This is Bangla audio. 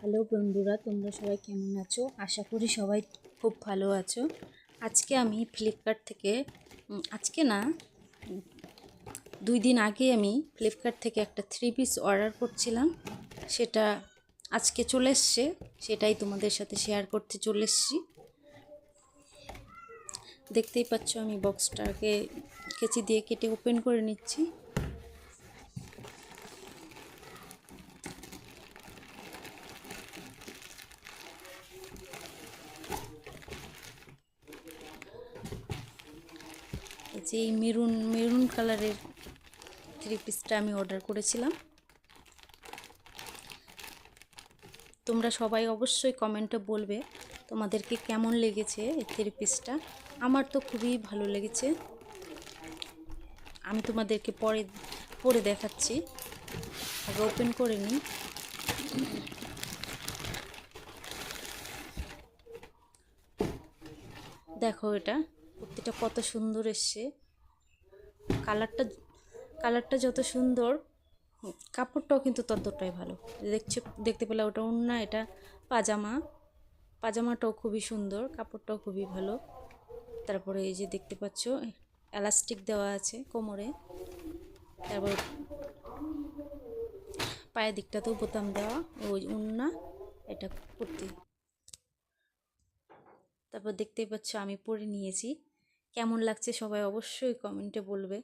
হ্যালো বন্ধুরা, তোমরা সবাই কেমন আছো? আশা করি সবাই খুব ভালো আছো। আজকে আমি ফ্লিপকার্ট থেকে আজকে না 2 দিন আগে আমি ফ্লিপকার্ট থেকে একটা 3 পিস অর্ডার করছিলাম। সেটা আজকে চলে এসছে, সেটাই তোমাদের সাথে শেয়ার করতে চলে এসেছি। দেখতেই পাচ্ছ আমি বক্সটাকে কেচি দিয়ে কেটে ওপেন করে নিচ্ছি। এই যে এই মেরুন কালারের 3 পিসটা আমি অর্ডার করেছিলাম। তোমরা সবাই অবশ্যই কমেন্টে বলবে তোমাদেরকে কেমন লেগেছে এই 3 পিসটা। আমার তো খুবই ভালো লেগেছে। আমি তোমাদেরকে পরে দেখাচ্ছি। আগে ওপেন করে নিই। দেখো এটা কুর্তিটা কত সুন্দর এসছে। কালারটা যত সুন্দর, কাপড়টাও কিন্তু ততটাই ভালো। দেখতে পেলে ওটা ওড়না, এটা পাজামাটাও খুবই সুন্দর, কাপড়টাও খুবই ভালো। তারপরে এই যে দেখতে পাচ্ছ এলাস্টিক দেওয়া আছে কোমরে, তারপর পায়ের দিকটাতেও বোতাম দেওয়া, ওই ওড়না, এটা কুর্তি। তারপর দেখতেই পাচ্ছ আমি পরে নিয়েছি। কেমন লাগছে সবাই অবশ্যই কমেন্টে বলবে।